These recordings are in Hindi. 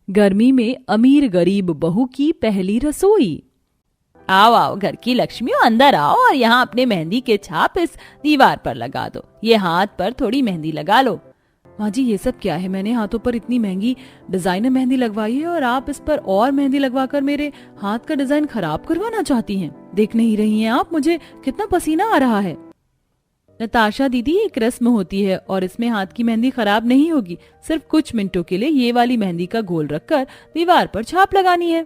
गर्मी में अमीर गरीब बहू की पहली रसोई। आओ आओ घर की लक्ष्मियों, अंदर आओ और यहाँ अपने मेहंदी के छाप इस दीवार पर लगा दो। ये हाथ पर थोड़ी मेहंदी लगा लो। माँ जी ये सब क्या है? मैंने हाथों पर इतनी महंगी डिजाइनर मेहंदी लगवाई है और आप इस पर और मेहंदी लगवाकर मेरे हाथ का डिजाइन खराब करवाना चाहती हैं। देख नहीं रही हैं आप मुझे कितना पसीना आ रहा है? नताशा दीदी, एक रस्म होती है और इसमें हाथ की मेहंदी खराब नहीं होगी। सिर्फ कुछ मिनटों के लिए ये वाली मेहंदी का घोल रखकर दीवार पर छाप लगानी है।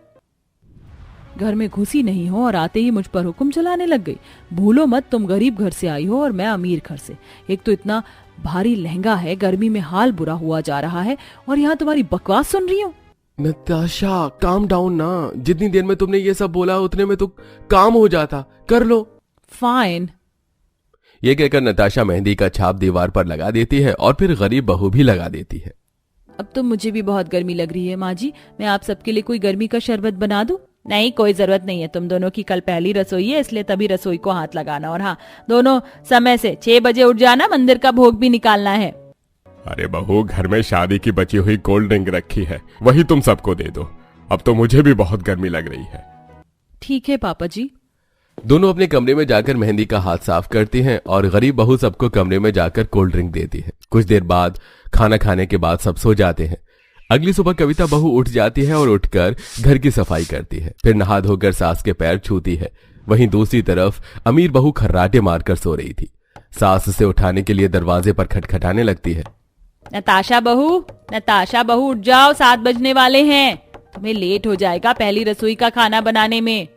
घर में घुसी नहीं हो और आते ही मुझ पर हुक्म चलाने लग गई। भूलो मत तुम गरीब घर से आई हो और मैं अमीर घर से। एक तो इतना भारी लहंगा है, गर्मी में हाल बुरा हुआ जा रहा है और यहाँ तुम्हारी बकवास सुन रही हूँ। नताशा काम डाउन ना, जितनी देर में तुमने ये सब बोला उतने में तो काम हो जाता, कर लो। फाइन। ये कहकर नताशा मेहंदी का छाप दीवार पर लगा देती है और फिर गरीब बहू भी लगा देती है। अब तो मुझे भी बहुत गर्मी लग रही है माँ जी, मैं आप सबके लिए कोई गर्मी का शरबत बना दूं? नहीं, कोई जरूरत नहीं है। तुम दोनों की कल पहली रसोई है, इसलिए तभी रसोई को हाथ लगाना। और हाँ, दोनों समय से 6 बजे उठ जाना, मंदिर का भोग भी निकालना है। अरे बहू, घर में शादी की बची हुई कोल्ड ड्रिंक रखी है, वही तुम सबको दे दो। अब तो मुझे भी बहुत गर्मी लग रही है। ठीक है पापा जी। दोनों अपने कमरे में जाकर मेहंदी का हाथ साफ करती हैं और गरीब बहू सबको कमरे में जाकर कोल्ड ड्रिंक देती है। कुछ देर बाद खाना खाने के बाद सब सो जाते हैं। अगली सुबह कविता बहू उठ जाती है और उठकर घर की सफाई करती है, फिर नहा धोकर सास के पैर छूती है। वहीं दूसरी तरफ अमीर बहू खर्राटे मारकर सो रही थी। सास से उठाने के लिए दरवाजे पर खटखटाने लगती है। नताशा बहू, नताशा बहू उठ जाओ, 7 बजने वाले हैं। तुम्हें लेट हो जाएगा पहली रसोई का खाना बनाने में।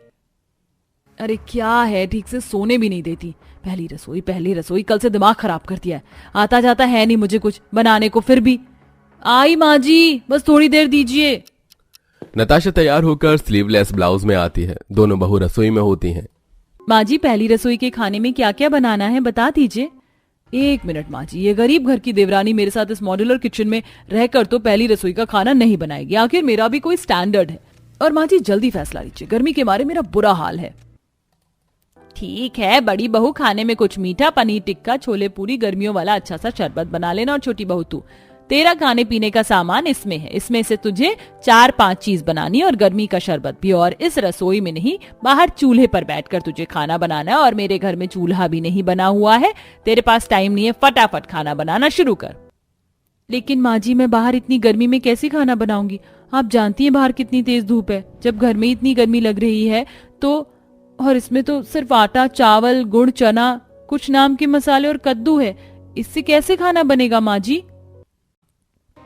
अरे क्या है, ठीक से सोने भी नहीं देती। पहली रसोई, कल से दिमाग खराब कर दिया है। आता जाता है नहीं मुझे कुछ बनाने को। फिर भी आई माँ जी, बस थोड़ी देर दीजिए। नताशा तैयार होकर स्लीवलेस ब्लाउज में आती है। दोनों बहू रसोई में होती हैं। माँ जी, पहली रसोई के खाने में क्या क्या बनाना है बता दीजिए। 1 मिनट माँ जी, ये गरीब घर की देवरानी मेरे साथ इस मॉड्यूलर किचन में रहकर तो पहली रसोई का खाना नहीं बनाएगी। आखिर मेरा भी कोई स्टैंडर्ड है। और माँ जी जल्दी फैसला लीजिए, गर्मी के मारे मेरा बुरा हाल है। ठीक है बड़ी बहू, खाने में कुछ मीठा, पनीर टिक्का, छोले पूरी, गर्मियों वाला अच्छा सा शरबत बना लेना। और छोटी बहू तू, तेरा खाने पीने का सामान इसमें है, इसमें से तुझे 4-5 चीज बनानी और गर्मी का शरबत भी। और इस रसोई में नहीं, बाहर चूल्हे पर बैठकर तुझे खाना बनाना है। और मेरे घर में चूल्हा भी नहीं बना हुआ है, तेरे पास टाइम नहीं है, फटाफट खाना बनाना शुरू कर। लेकिन माँ जी मैं बाहर इतनी गर्मी में कैसे खाना बनाऊंगी? आप जानती हैं बाहर कितनी तेज धूप है। जब घर में इतनी गर्मी लग रही है तो, और इसमें तो सिर्फ आटा, चावल, गुड़, चना, कुछ नाम के मसाले और कद्दू है, इससे कैसे खाना बनेगा माँ जी?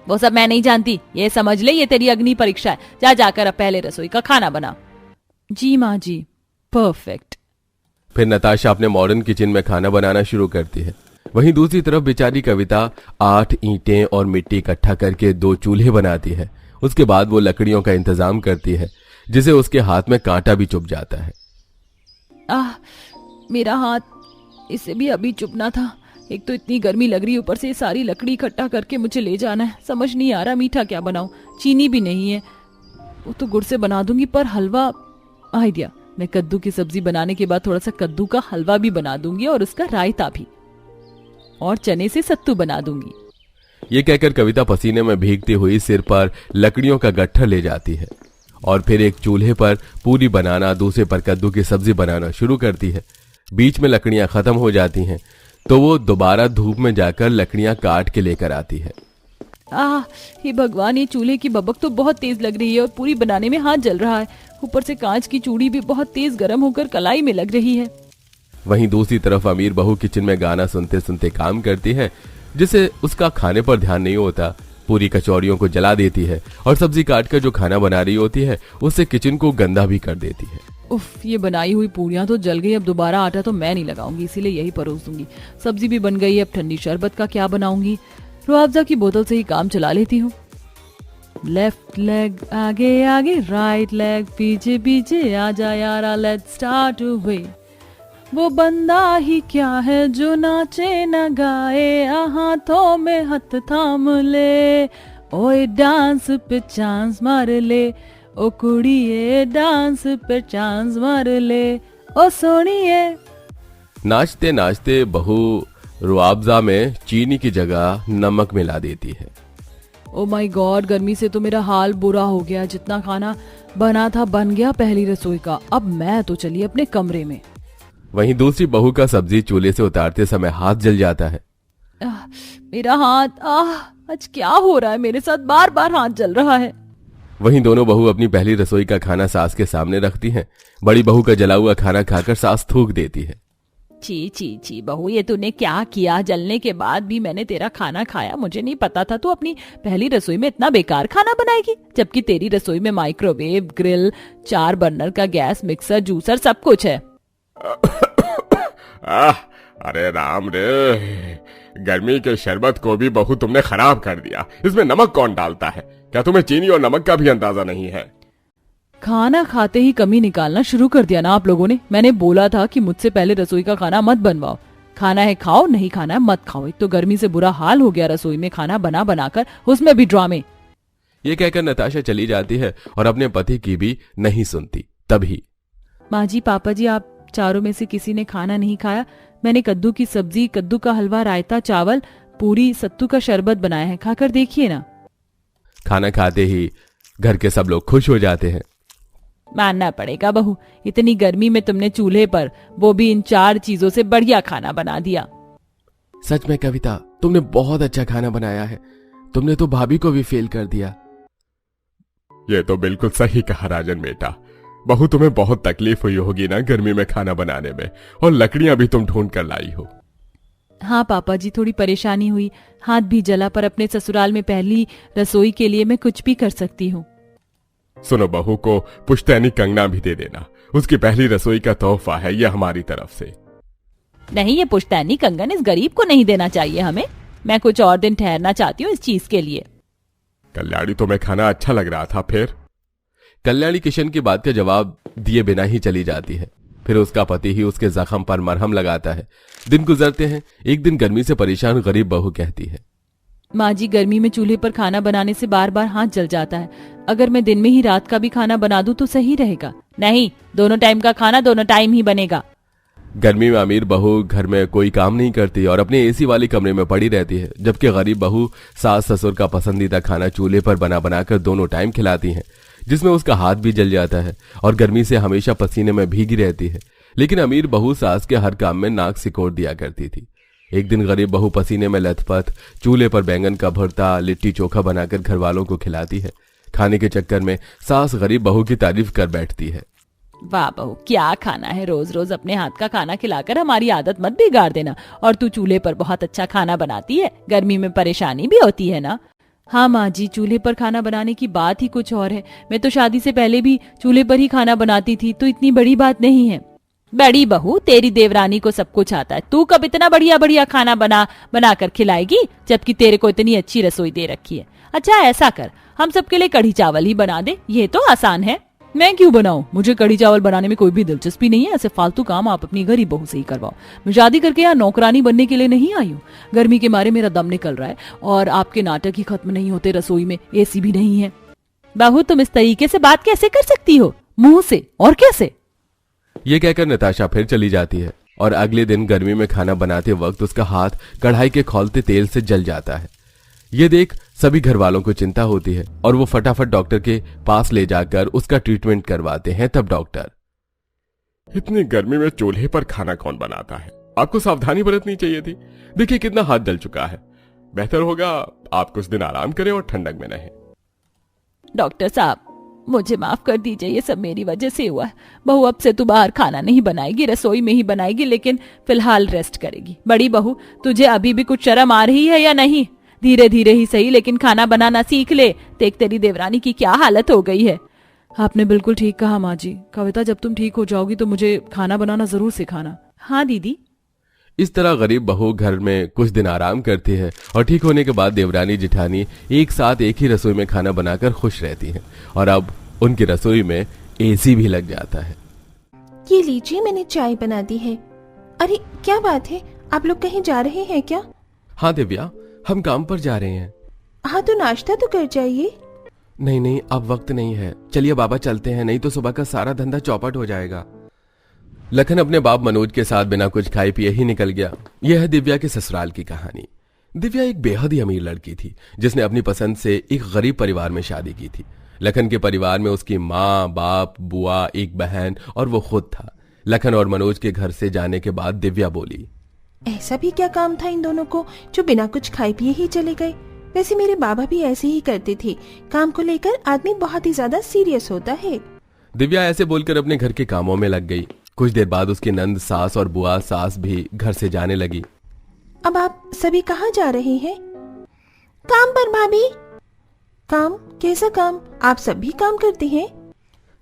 वो सब मैं नहीं जानती, ये समझ ले ये तेरी अग्नि परीक्षा है। जा जाकर अब पहले रसोई का खाना बना। जी माँ जी। परफेक्ट। फिर नताशा अपने मॉडर्न किचन में खाना बनाना शुरू करती है। वहीं दूसरी तरफ बेचारी कविता 8 ईंटें और मिट्टी इकट्ठा करके 2 चूल्हे बनाती है। उसके बाद वो लकड़ियों का इंतजाम करती है, जिसे उसके हाथ में कांटा भी चुभ जाता है। मेरा हाथ, इसे भी अभी चुभना था। एक तो इतनी गर्मी लग रही, ऊपर से सारी लकड़ी इकट्ठा करके मुझे ले जाना है। समझ नहीं आ रहा मीठा क्या बनाऊं। चीनी भी नहीं है, वो तो गुड़ से बना दूंगी। पर हलवा, आइडिया, मैं कद्दू की सब्जी बनाने के बाद थोड़ा सा कद्दू का हलवा भी बना दूंगी और उसका रायता भी, और चने से सत्तू बना दूंगी। ये कहकर कविता पसीने में भीगती हुई सिर पर लकड़ियों का गट्ठर ले जाती है और फिर एक चूल्हे पर पूरी बनाना, दूसरे पर कद्दू की सब्जी बनाना शुरू करती है। बीच में लकड़ियां खत्म हो जाती हैं तो वो दोबारा धूप में जाकर लकड़ियां काट के लेकर आती है। हे भगवान, ये चूल्हे की भभक तो बहुत तेज लग रही है और पूरी बनाने में हाथ जल रहा है। ऊपर से कांच की चूड़ी भी बहुत तेज गर्म होकर कलाई में लग रही है। वहीं दूसरी तरफ अमीर बहू किचन में गाना सुनते सुनते काम करती है, जिसे उसका खाने पर ध्यान नहीं होता। पूरी कचौड़ियों को जला देती है और सब्जी काटकर जो खाना बना रही होती है उससे किचन को गंदा भी कर देती है। उफ, ये बनाई हुई पूरियां तो जल गई। अब दोबारा आटा तो मैं नहीं लगाऊंगी, इसीलिए यही परोस दूंगी। सब्जी भी बन गई है, अब ठंडी शरबत का क्या बनाऊंगी? रुआवजा की बोतल से ही काम चला लेती हूँ। लेफ्ट लेग आगे आगे, राइट लेग पीछे पीछे, आजा यारा लेट्स स्टार्ट अवे। वो बंदा ही क्या है जो नाचे न गाए, हाथों में हाथ थाम ले। ओए डांस पे चांस मार ले, ओ कुड़िए डांस पे चांस मार ले, ओ सोनिए। नाचते नाचते बहू रुआवजा में चीनी की जगह नमक मिला देती है। ओ माय गॉड, गर्मी से तो मेरा हाल बुरा हो गया। जितना खाना बना था बन गया पहली रसोई का। अब मैं तो चली अपने कमरे में। वहीं दूसरी बहू का सब्जी चूल्हे से उतारते समय हाथ जल जाता है। मेरा हाथ, आज क्या हो रहा है मेरे साथ, बार बार हाथ जल रहा है। वहीं दोनों बहू अपनी पहली रसोई का खाना सास के सामने रखती हैं। बड़ी बहू का जला हुआ खाना खाकर सास थूक देती है। ची ची ची बहू, ये तूने क्या किया? जलने के बाद भी मैंने तेरा खाना खाया। मुझे नहीं पता था तू अपनी पहली रसोई में इतना बेकार खाना बनाएगी, जबकि तेरी रसोई में माइक्रोवेव, ग्रिल, 4 बर्नर का गैस, मिक्सर, जूसर सब कुछ है। अरे राम रे, गर्मी के शरबत को भी बहू तुमने खराब कर दिया। इसमें नमक कौन डालता है? क्या तुम्हें चीनी और नमक का भी अंदाजा नहीं है? खाना खाते ही कमी निकालना शुरू कर दिया ना आप लोगों ने। मैंने बोला था कि मुझसे पहले रसोई का खाना मत बनवाओ। खाना है खाओ, नहीं खाना है मत खाओ। एक तो गर्मी से बुरा हाल हो गया रसोई में खाना बना बनाकर, उसमें भी ड्रामे। ये कहकर नताशा चली जाती है और अपने पति की भी नहीं सुनती। तभी माँ जी, पापा जी, आप चारों में से किसी ने खाना नहीं खाया। मैंने कद्दू की सब्जी, कद्दू का हलवा, रायता, चावल, पूरी, सत्तू का शरबत बनाया है, खाकर देखिए ना। खाना खाते ही घर के सब लोग खुश हो जाते हैं। मानना पड़ेगा बहू, इतनी गर्मी में तुमने चूल्हे पर, वो भी इन 4 चीजों से बढ़िया खाना बना दिया। सच में कविता, तुमने बहुत अच्छा खाना बनाया है। तुमने तो भाभी को भी फेल कर दिया। ये तो बिल्कुल सही कहा राजन बेटा। बहू, तुम्हें बहुत तकलीफ हुई होगी ना गर्मी में खाना बनाने में, और लकड़ियां भी तुम ढूंढ कर लाई हो। हाँ पापा जी, थोड़ी परेशानी हुई, हाथ भी जला, पर अपने ससुराल में पहली रसोई के लिए मैं कुछ भी कर सकती हूँ। सुनो, बहू को पुश्तैनी कंगना भी दे देना। उसकी पहली रसोई का तोहफा है ये हमारी तरफ से। नहीं, ये पुश्तैनी कंगन इस गरीब को नहीं देना चाहिए हमें। मैं कुछ और दिन ठहरना चाहती हूँ इस चीज के लिए। कल्याणी, तुम्हें खाना अच्छा लग रहा था फिर? कल्याणी किशन की बात का जवाब दिए बिना ही चली जाती है। फिर उसका पति ही उसके जख्म पर मरहम लगाता है। दिन गुजरते हैं। एक दिन गर्मी से परेशान गरीब बहू कहती है, माँ जी, गर्मी में चूल्हे पर खाना बनाने से बार बार हाथ जल जाता है। अगर मैं दिन में ही रात का भी खाना बना दूं तो सही रहेगा। नहीं, दोनों टाइम का खाना दोनों टाइम ही बनेगा। गर्मी में अमीर बहू घर में कोई काम नहीं करती और अपने एसी वाले कमरे में पड़ी रहती है, जबकि गरीब बहू सास ससुर का पसंदीदा खाना चूल्हे पर बना बनाकर दोनों टाइम खिलाती हैं, जिसमें उसका हाथ भी जल जाता है और गर्मी से हमेशा पसीने में भीगी रहती है। लेकिन अमीर बहू सास के हर काम में नाक सिकोड़ दिया करती थी। एक दिन गरीब बहू पसीने में लथपथ चूल्हे पर बैंगन का भरता, लिट्टी चोखा बनाकर घर वालों को खिलाती है। खाने के चक्कर में सास गरीब बहू की तारीफ कर बैठती है। वाह बहू, क्या खाना है, रोज रोज अपने हाथ का खाना खिलाकर हमारी आदत मत बिगाड़ देना। और तू चूल्हे पर बहुत अच्छा खाना बनाती है, गर्मी में परेशानी भी होती है ना। हाँ माँ जी, चूल्हे पर खाना बनाने की बात ही कुछ और है। मैं तो शादी से पहले भी चूल्हे पर ही खाना बनाती थी, तो इतनी बड़ी बात नहीं है। बड़ी बहू, तेरी देवरानी को सब कुछ आता है। तू कब इतना बढ़िया बढ़िया खाना बना कर खिलाएगी, जबकि तेरे को इतनी अच्छी रसोई दे रखी है। अच्छा ऐसा कर, हम सबके लिए कढ़ी चावल ही बना दे, ये तो आसान है। मैं क्यों बनाऊं? मुझे कढ़ी चावल बनाने में कोई भी दिलचस्पी नहीं है। ऐसे फालतू काम आप अपनी गरीब बहू से ही करवाओ। मैं शादी करके यहाँ नौकरानी बनने के लिए नहीं आई हूँ। गर्मी के मारे मेरा दम निकल रहा है और आपके नाटक ही खत्म नहीं होते। रसोई में एसी भी नहीं है। बहू, तुम इस तरीके से बात कैसे कर सकती हो? मुंह से और कैसे? ये कहकर नताशा फिर चली जाती है और अगले दिन गर्मी में खाना बनाते वक्त उसका हाथ कढ़ाई के खौलते तेल से जल जाता है। ये देख सभी घर वालों को चिंता होती है और वो फटाफट डॉक्टर के पास ले जाकर उसका ट्रीटमेंट करवाते हैं। तब डॉक्टर, इतनी गर्मी में चूल्हे पर खाना कौन बनाता है? आपको सावधानी बरतनी चाहिए थी। देखिए कितना हाथ जल चुका है। बेहतर होगा आप कुछ दिन आराम करें और ठंडक में रहें। डॉक्टर साहब, मुझे माफ कर दीजिए, ये सब मेरी वजह से हुआ है। बहू, अब से तू बाहर खाना नहीं बनाएगी, रसोई में ही बनाएगी, लेकिन फिलहाल रेस्ट करेगी। बड़ी बहू, तुझे अभी भी कुछ शर्म आ रही है या नहीं? धीरे धीरे ही सही, लेकिन खाना बनाना सीख ले। देख तेरी देवरानी की क्या हालत हो गई है। आपने बिल्कुल ठीक कहा माँ जी। कविता, जब तुम ठीक हो जाओगी तो मुझे खाना बनाना जरूर सिखाना। हाँ दीदी। इस तरह गरीब बहू घर में कुछ दिन आराम करती है और ठीक होने के बाद देवरानी जिठानी एक साथ एक ही रसोई में खाना बनाकर खुश रहती हैं और अब उनकी रसोई में एसी भी लग जाता है। ये लीजिए, मैंने चाय बना दी है। अरे क्या बात है, आप लोग कहीं जा रहे हैं क्या? हाँ दिव्या, हम काम पर जा रहे हैं। हाँ तो नाश्ता तो कर जाइए। नहीं नहीं, अब वक्त नहीं है। चलिए बाबा चलते हैं, नहीं तो सुबह का सारा धंधा चौपट हो जाएगा। लखन अपने बाप मनोज के साथ बिना कुछ खाए पिए ही निकल गया। यह है दिव्या के ससुराल की कहानी। दिव्या एक बेहद ही अमीर लड़की थी जिसने अपनी पसंद से एक गरीब परिवार में शादी की थी। लखन के परिवार में उसकी माँ, बाप, बुआ, एक बहन और वो खुद था। लखन और मनोज के घर से जाने के बाद दिव्या बोली, ऐसा भी क्या काम था इन दोनों को जो बिना कुछ खाए पिए ही चले गए। वैसे मेरे बाबा भी ऐसे ही करते थे। काम को लेकर आदमी बहुत ही ज्यादा सीरियस होता है। दिव्या ऐसे बोलकर अपने घर के कामों में लग गई। कुछ देर बाद उसकी नंद सास और बुआ सास भी घर से जाने लगी। अब आप सभी कहाँ जा रहे हैं? काम पर भाभी। काम? कैसा काम? आप सब भी काम करते हैं?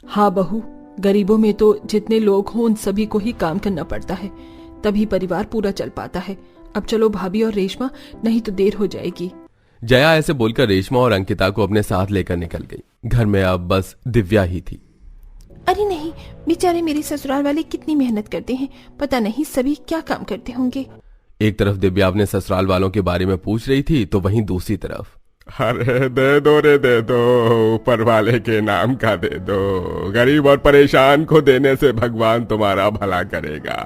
हाँ बहू, गरीबों में तो जितने लोग हों उन सभी को ही काम करना पड़ता है, तभी परिवार पूरा चल पाता है। अब चलो भाभी और रेशमा, नहीं तो देर हो जाएगी। जया ऐसे बोलकर रेशमा और अंकिता को अपने साथ लेकर निकल गई। घर में अब बस दिव्या ही थी। अरे नहीं, बेचारे मेरे ससुराल वाले कितनी मेहनत करते हैं, पता नहीं सभी क्या काम करते होंगे। एक तरफ दिव्या अपने ससुराल वालों के बारे में पूछ रही थी तो वहीं दूसरी तरफ, अरे दे दो रे दे दो, ऊपर वाले के नाम का दे दो। गरीब और परेशान को देने से भगवान तुम्हारा भला करेगा।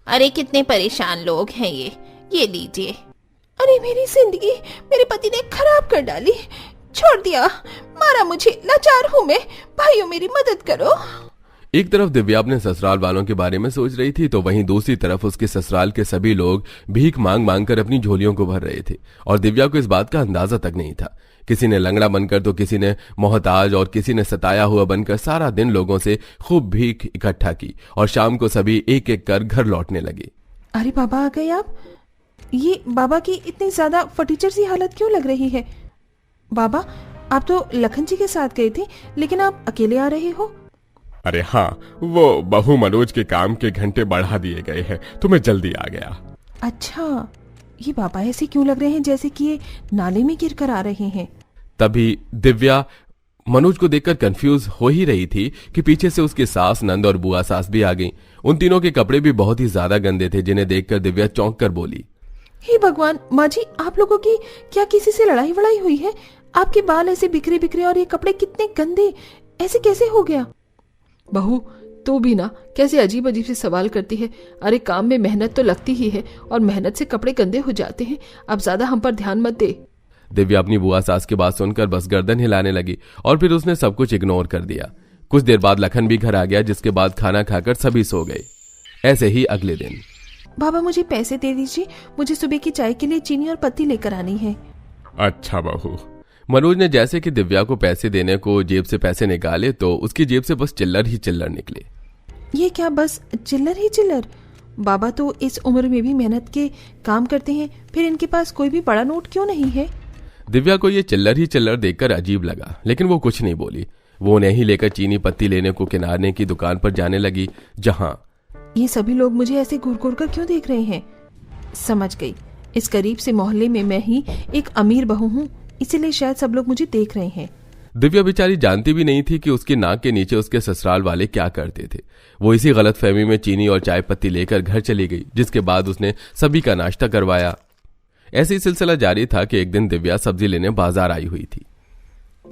अरे कितने परेशान लोग हैं ये लीजिए। अरे मेरी जिंदगी मेरे पति ने खराब कर डाली, छोड़ दिया, मारा मुझे, लाचार हूँ मैं। भाइयों मेरी मदद करो। एक तरफ दिव्या अपने ससुराल वालों के बारे में सोच रही थी तो वहीं दूसरी तरफ उसके ससुराल के सभी लोग भीख मांग मांग कर अपनी झोलियों को भर रहे थे और दिव्या को इस बात का अंदाजा तक नहीं था। किसी ने लंगड़ा बनकर तो किसी ने मोहताज और किसी ने सताया हुआ बनकर सारा दिन लोगों से खूब भीख इकट्ठा की और शाम को सभी एक एक कर घर लौटने लगे। अरे बाबा आ गए आप? ये बाबा की इतनी ज्यादा फटीचर सी हालत क्यों लग रही है? बाबा, आप तो लखन जी के साथ गए थे, लेकिन आप अकेले आ रहे हो? अरे हाँ, वो बहू मनोज के काम के घंटे बढ़ा दिए गए हैं तो मैं जल्दी आ गया। अच्छा, ये बाबा ऐसे क्यों लग रहे हैं जैसे कि ये नाले में गिर कर आ रहे हैं? तभी दिव्या मनोज को देखकर कंफ्यूज हो ही रही थी कि पीछे से उसकी सास, नंद और बुआ सास भी आ गईं। उन तीनों के कपड़े भी बहुत ही ज्यादा गंदे थे जिन्हें देखकर दिव्या चौंक कर बोली, हे भगवान, माँ जी आप लोगों की क्या किसी से लड़ाई वड़ाई हुई है? आपके बाल ऐसे बिखरे बिखरे और ये कपड़े कितने गंदे, ऐसे कैसे हो गया? बहू तू भी ना कैसे अजीब अजीब से सवाल करती है। अरे काम में मेहनत तो लगती ही है और मेहनत से कपड़े गंदे हो जाते हैं। अब ज्यादा हम पर ध्यान मत दे। दिव्या अपनी बुआ सास की बात सुनकर बस गर्दन हिलाने लगी और फिर उसने सब कुछ इग्नोर कर दिया। कुछ देर बाद लखन भी घर आ गया, जिसके बाद खाना खाकर सभी सो गए। ऐसे ही अगले दिन, बाबा मुझे पैसे दे दीजिए, मुझे सुबह की चाय के लिए चीनी और पत्ती लेकर आनी है। अच्छा बहू। मनोज ने जैसे कि दिव्या को पैसे देने को जेब से पैसे निकाले तो उसकी जेब से बस चिल्लर ही चिल्लर निकले। ये क्या बस चिल्लर ही चिल्लर? बाबा तो इस उम्र में भी मेहनत के काम करते हैं, फिर इनके पास कोई भी बड़ा नोट क्यों नहीं है? दिव्या को ये चिल्लर ही चिल्लर देखकर अजीब लगा, लेकिन वो कुछ नहीं बोली। वो उन्हें ही लेकर चीनी पत्ती लेने को किनारे की दुकान पर जाने लगी, जहां ये सभी लोग मुझे ऐसे घूर घूर कर क्यों देख रहे हैं? समझ गई, इस गरीब से मोहल्ले में मैं ही एक अमीर बहू हूँ, इसीलिए शायद सब लोग मुझे देख रहे हैं। दिव्या बेचारी जानती भी नहीं थी कि उसके नाक के नीचे उसके ससुराल वाले क्या करते थे। वो इसी गलतफहमी में चीनी और चाय पत्ती लेकर घर चली गई, जिसके बाद उसने सभी का नाश्ता करवाया। ऐसे ही सिलसिला जारी था कि एक दिन दिव्या सब्जी लेने बाजार आई हुई थी।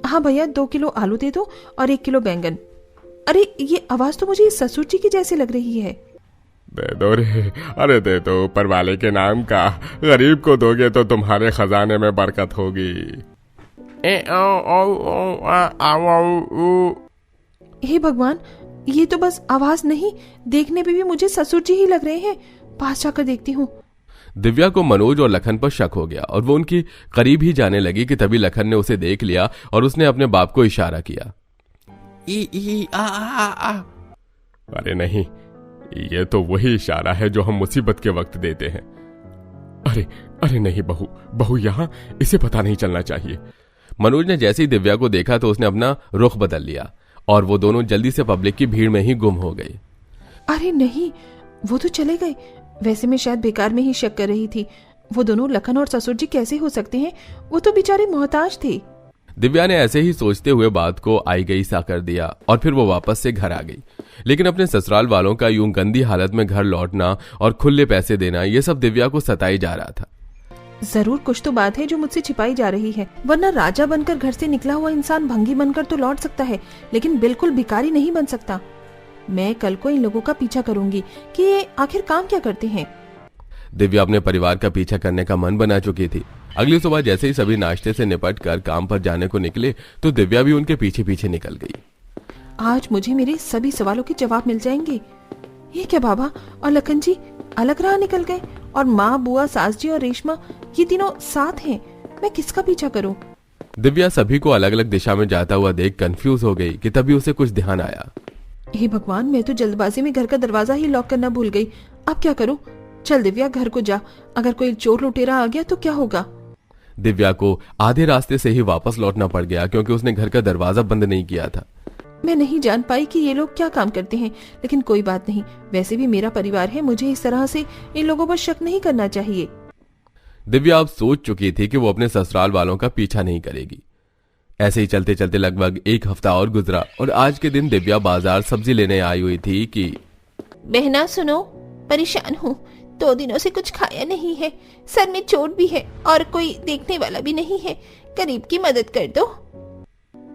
हाँ भैया, 2 किलो आलू दे दो और 1 किलो बैंगन। अरे ये आवाज तो मुझे ससुर जी की जैसी लग रही है। दे दो रे, अरे दे दो, ऊपर वाले के नाम का। गरीब को दोगे तो तुम्हारे खजाने में बरकत होगी। हे भगवान, ये तो बस आवाज नहीं, देखने पे भी मुझे ससुर जी ही लग रहे हैं। पास जाकर देखती हूँ। दिव्या को मनोज और लखन पर शक हो गया और वो उनकी करीब ही जाने लगी कि तभी लखन ने उसे देख लिया और उसने अपने बाप को इशारा किया। अरे नहीं, ये तो वही इशारा है जो हम मुसीबत के वक्त देते हैं। अरे अरे नहीं, बहू यहाँ, इसे पता नहीं चलना चाहिए। मनोज ने जैसे ही दिव्या को देखा तो उसने अपना रुख बदल लिया और वो दोनों जल्दी से पब्लिक की भीड़ में ही गुम हो गए। अरे नहीं, वो तो चले गए। वैसे मैं शायद बेकार में ही शक कर रही थी। वो दोनों लखन और ससुर जी कैसे हो सकते हैं? वो तो बेचारे मोहताज थे। दिव्या ने ऐसे ही सोचते हुए बात को आई गई सा कर दिया और फिर वो वापस से घर आ गई। लेकिन अपने ससुराल वालों का यूं गंदी हालत में घर लौटना और खुले पैसे देना, ये सब दिव्या को सताई जा रहा था। जरूर कुछ तो बात है जो मुझसे छिपाई जा रही है, वरना राजा बनकर घर से निकला हुआ इंसान भंगी बनकर तो लौट सकता है, लेकिन बिल्कुल भिखारी नहीं बन सकता। मैं कल को इन लोगों का पीछा करूंगी कि ये आखिर काम क्या करते हैं। दिव्या अपने परिवार का पीछा करने का मन बना चुकी थी। अगली सुबह जैसे ही सभी नाश्ते से निपट कर काम पर जाने को निकले तो दिव्या भी उनके पीछे पीछे निकल गई। आज मुझे मेरे सभी सवालों के जवाब मिल जाएंगे। ये क्या बाबा और लखन जी अलग राह निकल गए, और माँ, बुआ, सास जी और रेशमा ये तीनों साथ हैं। मैं किसका पीछा करूं? दिव्या सभी को अलग अलग दिशा में जाता हुआ देख कंफ्यूज हो गई कि तभी उसे कुछ ध्यान आया। हे भगवान, मैं तो जल्दबाजी में घर का दरवाजा ही लॉक करना भूल गई। अब क्या करूं? चल दिव्या, घर को जा, अगर कोई चोर लुटेरा आ गया तो क्या होगा। दिव्या को आधे रास्ते से ही वापस लौटना पड़ गया क्योंकि उसने घर का दरवाजा बंद नहीं किया था। मैं नहीं जान पाई कि ये लोग क्या काम करते हैं, लेकिन कोई बात नहीं, वैसे भी मेरा परिवार है, मुझे इस तरह से इन लोगों पर शक नहीं करना चाहिए। दिव्या अब सोच चुकी थी कि वो अपने ससुराल वालों का पीछा नहीं करेगी। ऐसे ही चलते चलते लगभग एक हफ्ता और गुजरा और आज के दिन दिव्या बाजार सब्जी लेने आई हुई थी कि बहना सुनो, परेशान हूँ, 2 दिनों से कुछ खाया नहीं है, सर में चोट भी है और कोई देखने वाला भी नहीं है, गरीब की मदद कर दो।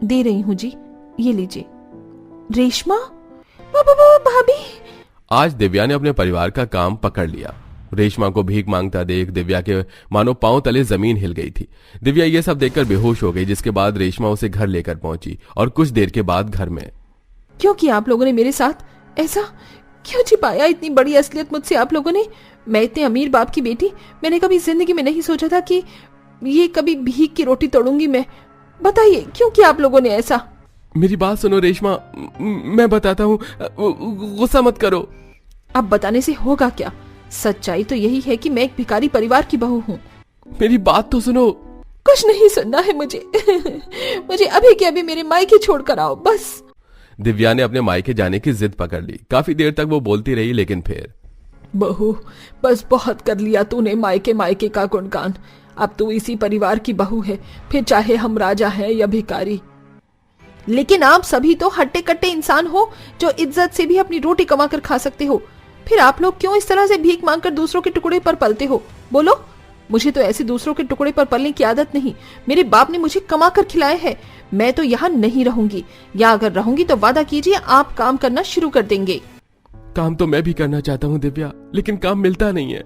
दे रही हूँ जी, ये लीजिए। रेशमा, भाभी। आज दिव्या ने अपने परिवार का काम पकड़ लिया। रेशमा को भीख मांगता देख दिव्या के मानो पांव तले जमीन हिल गई थी। दिव्या ये सब देखकर बेहोश हो गई, जिसके बाद रेशमा उसे घर लेकर पहुंची और कुछ देर के बाद घर में। क्यों किया आप लोगों ने मेरे साथ ऐसा? क्यों छिपाया इतनी बड़ी असलियत मुझसे आप लोगों ने? मैं इतने अमीर बाप की बेटी, मैंने कभी जिंदगी में नहीं सोचा था कि ये कभी भीख की रोटी तोड़ूंगी मैं। बताइए क्यों किया आप लोगों ने ऐसा? मेरी बात सुनो रेशमा, मैं बताता हूँ, गुस्सा मत करो। अब बताने से होगा क्या? सच्चाई तो यही है कि मैं एक भिखारी परिवार की बहू हूँ। मेरी बात तो सुनो। कुछ नहीं सुनना है मुझे। मुझे अभी के अभी मेरे मायके छोड़ कर आओ, बस। दिव्या ने अपने मायके जाने की जिद पकड़ ली। काफी देर तक वो बोलती रही, लेकिन फिर बहू, बस बहुत कर लिया तूने मायके मायके का गुणगान। अब तू इसी परिवार की बहू है, फिर चाहे हम राजा हैं या भिखारी। लेकिन आप सभी तो हट्टे कट्टे इंसान हो जो इज्जत से भी अपनी रोटी कमा कर खा सकते हो। फिर आप लोग क्यों इस तरह से भीख मांगकर दूसरों के टुकड़े पर पलते हो? बोलो। मुझे तो ऐसे दूसरों के टुकड़े पर पलने की आदत नहीं। मेरे बाप ने मुझे कमा कर खिलाया है। मैं तो यहाँ नहीं रहूंगी, या अगर रहूंगी तो वादा कीजिए आप काम करना शुरू कर देंगे। काम तो मैं भी करना चाहता हूँ दिव्या, लेकिन काम मिलता नहीं है।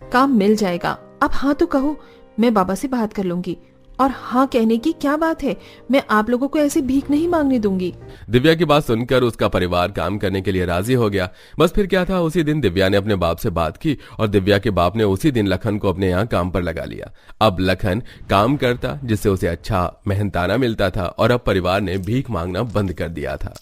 काम मिल जाएगा। अब हाँ तो कहो, मैं बाबा से बात कर लूंगी। और हाँ कहने की क्या बात है, मैं आप लोगों को ऐसे भीख नहीं मांगने दूंगी। दिव्या की बात सुनकर उसका परिवार काम करने के लिए राजी हो गया। बस फिर क्या था, उसी दिन दिव्या ने अपने बाप से बात की और दिव्या के बाप ने उसी दिन लखन को अपने यहाँ काम पर लगा लिया। अब लखन काम करता, जिससे उसे अच्छा मेहनताना मिलता था और अब परिवार ने भीख मांगना बंद कर दिया था।